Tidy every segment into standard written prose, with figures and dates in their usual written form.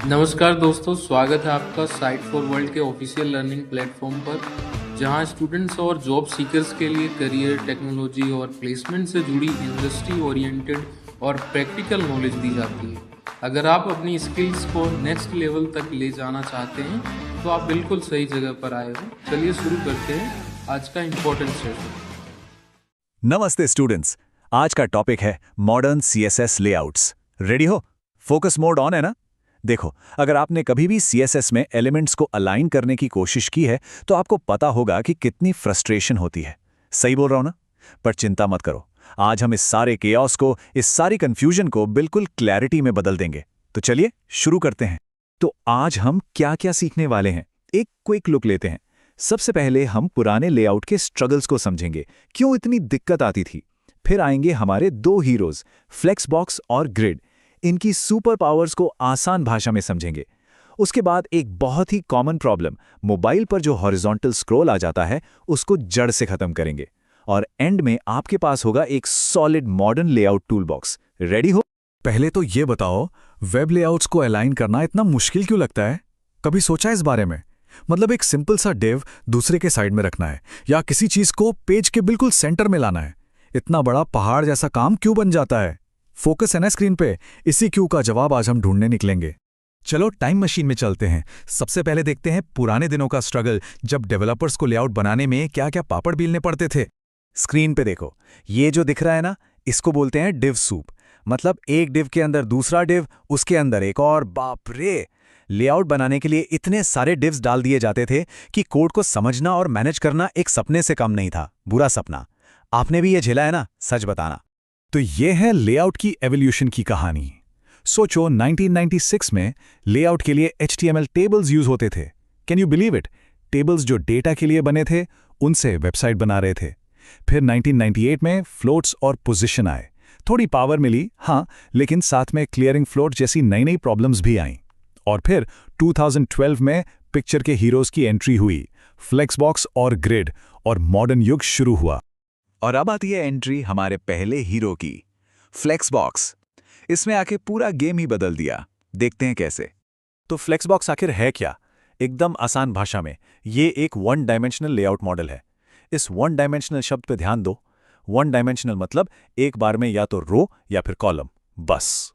नमस्कार दोस्तों, स्वागत है आपका साइट फॉर वर्ल्ड के ऑफिशियल लर्निंग प्लेटफॉर्म पर, जहां स्टूडेंट्स और जॉब सीकर्स के लिए करियर, टेक्नोलॉजी और प्लेसमेंट से जुड़ी इंडस्ट्री ओरिएंटेड और प्रैक्टिकल नॉलेज दी जाती है। अगर आप अपनी स्किल्स को नेक्स्ट लेवल तक ले जाना चाहते हैं तो आप बिल्कुल सही जगह पर आए हो। चलिए शुरू करते हैं आज का इम्पोर्टेंट सेशन। नमस्ते स्टूडेंट्स। आज का टॉपिक है मॉडर्न सीएसएस लेआउट्स। रेडी हो? फोकस मोड ऑन है ना? देखो, अगर आपने कभी भी सीएसएस में एलिमेंट्स को अलाइन करने की कोशिश की है तो आपको पता होगा कि कितनी फ्रस्ट्रेशन होती है। सही बोल रहा हूं ना? पर चिंता मत करो, आज हम इस सारे केओस को, इस सारी कंफ्यूजन को बिल्कुल क्लैरिटी में बदल देंगे। तो चलिए शुरू करते हैं। तो आज हम क्या क्या सीखने वाले हैं, एक क्विक लुक लेते हैं। सबसे पहले हम पुराने लेआउट के स्ट्रगल्स को समझेंगे, क्यों इतनी दिक्कत आती थी। फिर आएंगे हमारे दो हीरोज, फ्लेक्सबॉक्स और ग्रिड। इनकी सुपर पावर्स को आसान भाषा में समझेंगे। उसके बाद एक बहुत ही कॉमन प्रॉब्लम, मोबाइल पर जो हॉरिजॉन्टल स्क्रॉल आ जाता है, उसको जड़ से खत्म करेंगे। और एंड में आपके पास होगा एक solid modern layout tool box. Ready हो? पहले तो ये बताओ, वेब लेआउट्स को अलाइन करना इतना मुश्किल क्यों लगता है? कभी सोचा इस बारे में? मतलब एक सिंपल सा डिव दूसरे के साइड में रखना है, या किसी चीज को पेज के बिल्कुल सेंटर में लाना है। इतना बड़ा पहाड़ जैसा काम क्यों बन जाता है? फोकस है ना स्क्रीन पे? इसी क्यों का जवाब आज हम ढूंढने निकलेंगे। चलो टाइम मशीन में चलते हैं। सबसे पहले देखते हैं पुराने दिनों का स्ट्रगल, जब डेवलपर्स को लेआउट बनाने में क्या क्या पापड़ बीलने पड़ते थे। स्क्रीन पे देखो, ये जो दिख रहा है ना, इसको बोलते हैं डिव सूप। मतलब एक डिव के अंदर दूसरा डिव, उसके अंदर एक और। बाप रे! लेआउट बनाने के लिए इतने सारे डिव्स डाल दिए जाते थे कि कोड को समझना और मैनेज करना एक सपने से कम नहीं था। बुरा सपना। आपने भी ये झेला है ना? सच बताना। तो ये है लेआउट की एवोल्यूशन की कहानी। सोचो, 1996 में लेआउट के लिए HTML टेबल्स यूज होते थे। Can you believe it? Tables जो डेटा के लिए बने थे, उनसे वेबसाइट बना रहे थे। फिर 1998 में फ्लोट्स और पोजीशन आए। थोड़ी पावर मिली, हाँ, लेकिन साथ में क्लियरिंग फ्लोट जैसी नई नई प्रॉब्लम्स भी आईं। और फिर 2012 में पिक्चर के हीरोज की एंट्री हुई, फ्लेक्सबॉक्स और ग्रिड, और मॉडर्न युग शुरू हुआ। और अब आती है एंट्री हमारे पहले हीरो की, फ्लेक्सबॉक्स। इसमें आके पूरा गेम ही बदल दिया। देखते हैं कैसे। तो फ्लेक्सबॉक्स आखिर है क्या? एकदम आसान भाषा में, ये एक वन डायमेंशनल लेआउट मॉडल है। इस वन डायमेंशनल शब्द पे ध्यान दो। वन डायमेंशनल मतलब एक बार में या तो रो या फिर कॉलम, बस।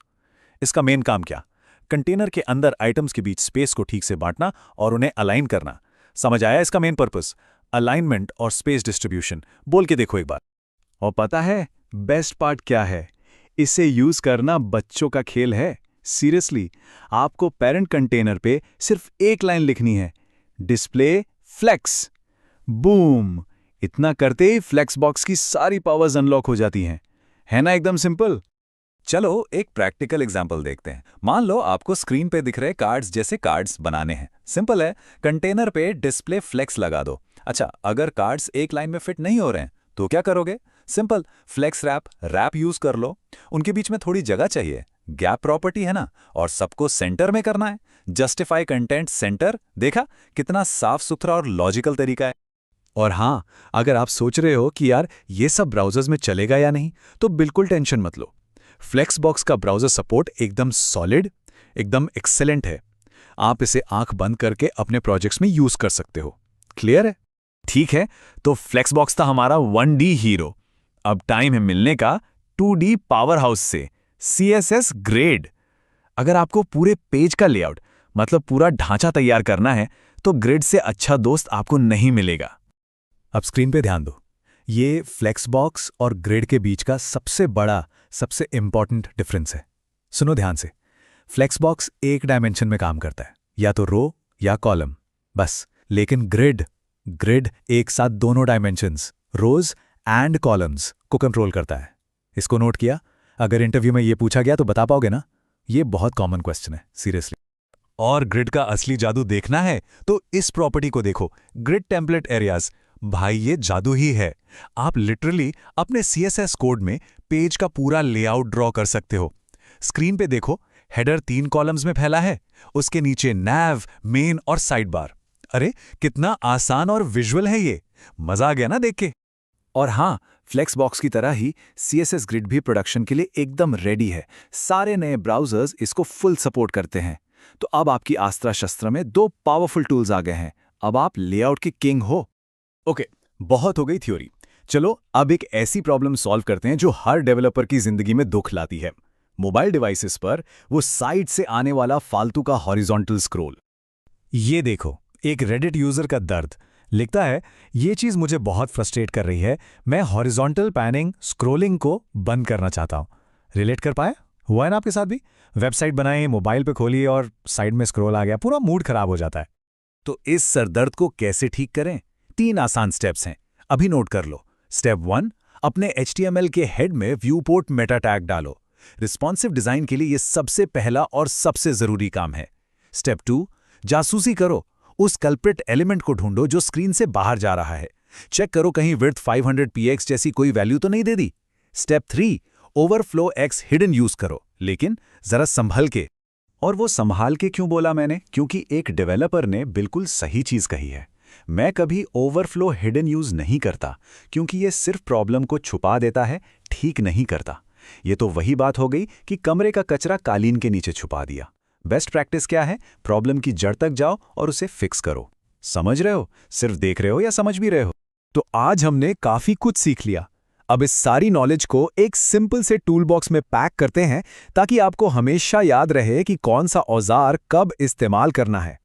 इसका मेन काम क्या? कंटेनर के अंदर आइटम्स के बीच स्पेस को ठीक से बांटना और उन्हें अलाइन करना। समझ आया इसका मेन पर्पस? अलाइनमेंट और स्पेस डिस्ट्रीब्यूशन। बोल के देखो एक बार। और पता है बेस्ट पार्ट क्या है? इसे यूज करना बच्चों का खेल है। सीरियसली, आपको पेरेंट कंटेनर पे सिर्फ एक लाइन लिखनी है, डिस्प्ले फ्लेक्स। बूम! इतना करते ही फ्लेक्सबॉक्स की सारी पावर्स अनलॉक हो जाती हैं। है ना एकदम सिंपल? चलो एक प्रैक्टिकल एग्जांपल देखते हैं। मान लो आपको स्क्रीन पे दिख रहे कार्ड्स जैसे कार्ड्स बनाने हैं। सिंपल है, कंटेनर पे डिस्प्ले फ्लेक्स लगा दो। अच्छा, अगर कार्ड्स एक लाइन में फिट नहीं हो रहे हैं तो क्या करोगे? सिंपल, फ्लेक्स रैप यूज कर लो। उनके बीच में थोड़ी जगह चाहिए, गैप प्रॉपर्टी है ना, और सबको सेंटर में करना है। Justify content centre. देखा कितना साफ सुथरा और लॉजिकल तरीका है। और हाँ, अगर आप सोच रहे हो कि यार ये सब ब्राउजर्स में चलेगा या नहीं, तो बिल्कुल टेंशन मत लो। फ्लेक्सबॉक्स का ब्राउजर सपोर्ट एकदम सॉलिड, एकदम एक्सेलेंट है। आप इसे आंख बंद करके अपने प्रोजेक्ट्स में यूज कर सकते हो। क्लियर है? ठीक है, तो फ्लेक्सबॉक्स था हमारा 1D हीरो। अब टाइम है मिलने का 2D पावर हाउस से, CSS ग्रिड। अगर आपको पूरे पेज का लेआउट, मतलब पूरा ढांचा तैयार करना है, तो ग्रिड से अच्छा दोस्त आपको नहीं मिलेगा। अब स्क्रीन पे ध्यान दो। ये फ्लेक्सबॉक्स और ग्रिड के बीच का सबसे बड़ा, सबसे इंपॉर्टेंट डिफरेंस है। सुनो ध्यान से। फ्लेक्सबॉक्स एक डायमेंशन में काम करता है, या तो रो या कॉलम, बस। लेकिन ग्रिड ग्रिड एक साथ दोनों डायमेंशंस, रोज एंड कॉलम्स को कंट्रोल करता है। इसको नोट किया? अगर इंटरव्यू में ये पूछा गया तो बता पाओगे ना? ये बहुत कॉमन क्वेश्चन है, सीरियसली। और ग्रिड का असली जादू देखना है तो इस प्रॉपर्टी को देखो, ग्रिड टेम्पलेट एरियाज। भाई ये जादू ही है। आप लिटरली अपने CSS कोड में पेज का पूरा लेआउट ड्रॉ कर सकते हो। स्क्रीन पे देखो, हेडर 3 कॉलम्स में फैला है, उसके नीचे नैव, मेन और साइड बार। अरे कितना आसान और विजुअल है ये। मजा आ गया ना देख के? और हाँ, फ्लेक्सबॉक्स की तरह ही CSS ग्रिड भी प्रोडक्शन के लिए एकदम रेडी है। सारे नए ब्राउजर्स इसको फुल सपोर्ट करते हैं। तो अब आपकी अस्त्र शस्त्र में 2 पावरफुल टूल्स आ गए हैं। अब आप लेआउट के किंग हो। ओके, बहुत हो गई थ्योरी। चलो अब एक ऐसी प्रॉब्लम सॉल्व करते हैं जो हर डेवलपर की जिंदगी में दुख लाती है। मोबाइल डिवाइसेस पर वो साइड से आने वाला फालतू का हॉरिजॉन्टल स्क्रॉल। ये देखो, एक रेडिट यूजर का दर्द लिखता है, ये चीज़ मुझे बहुत फ्रस्ट्रेट कर रही है, मैं हॉरिजॉन्टल पैनिंग स्क्रोलिंग को बंद करना चाहता हूँ। रिलेट कर पाए? हुआ है ना आपके साथ भी? वेबसाइट बनाई, मोबाइल पे खोलिए और साइड में स्क्रॉल आ गया, पूरा मूड खराब हो जाता है। तो इस सरदर्द को कैसे ठीक करें? 3 आसान स्टेप्स हैं, अभी नोट कर लो। स्टेप 1, अपने HTML के हेड में व्यूपोर्ट मेटा टैग डालो। रिस्पॉन्सिव डिजाइन के लिए ये सबसे पहला और सबसे जरूरी काम है। स्टेप 2, जासूसी करो, उस कल्प्रिट एलिमेंट को ढूंढो जो स्क्रीन से बाहर जा रहा है। चेक करो कहीं विड्थ 500px जैसी कोई वैल्यू तो नहीं दे दी। Step 3, overflow x hidden use करो, लेकिन जरा संभल के। और वो संभाल के क्यों बोला मैंने? क्योंकि एक डेवलपर ने बिल्कुल सही चीज कही है। मैं कभी ओवरफ्लो हिडन यूज नहीं करता, क्योंकि ये सिर्फ प्रॉब्लम को छुपा देता है, ठीक नहीं करता। ये तो वही बात हो गई कि कमरे का कचरा कालीन के नीचे छुपा दिया। बेस्ट प्रैक्टिस क्या है? प्रॉब्लम की जड़ तक जाओ और उसे फिक्स करो। समझ रहे हो? सिर्फ देख रहे हो या समझ भी रहे हो? तो आज हमने काफी कुछ सीख लिया। अब इस सारी नॉलेज को एक सिंपल से टूल बॉक्स में पैक करते हैं ताकि आपको हमेशा याद रहे कि कौन सा औजार कब इस्तेमाल करना है।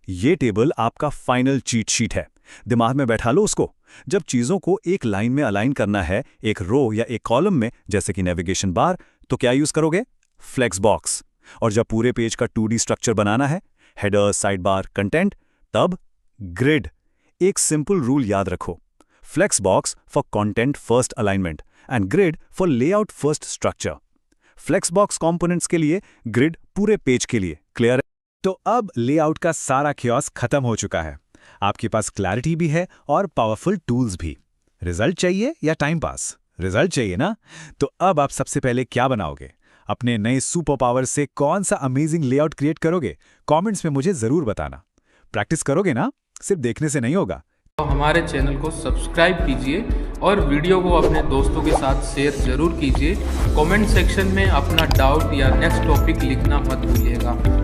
ये टेबल आपका फाइनल चीट शीट है। दिमाग में बैठा लो उसको। जब चीजों को एक लाइन में अलाइन करना है, एक रो या एक कॉलम में, जैसे कि नेविगेशन बार, तो क्या यूज करोगे? Flex box. और जब पूरे पेज का 2D स्ट्रक्चर बनाना है, हेडर, साइड बार, कंटेंट, तब ग्रिड। एक सिंपल रूल याद रखो, flex box for content first alignment and grid for layout first structure. Flex box components के लिए, ग्रिड पूरे पेज के लिए। क्लियर है? तो अब लेआउट का सारा ख्यास खत्म हो चुका है। आपके पास क्लैरिटी भी है और पावरफुल टूल्स भी। रिजल्ट चाहिए या टाइम पास? रिजल्ट चाहिए ना? तो अब आप सबसे पहले क्या बनाओगे? अपने नए सुपर पावर से कौन सा अमेजिंग लेआउट क्रिएट करोगे? कमेंट्स में मुझे जरूर बताना। प्रैक्टिस करोगे ना? सिर्फ देखने से नहीं होगा। तो हमारे चैनल को सब्सक्राइब कीजिए और वीडियो को अपने दोस्तों के साथ शेयर जरूर कीजिए। कमेंट सेक्शन में अपना डाउट या नेक्स्ट टॉपिक लिखना मत भूलिएगा।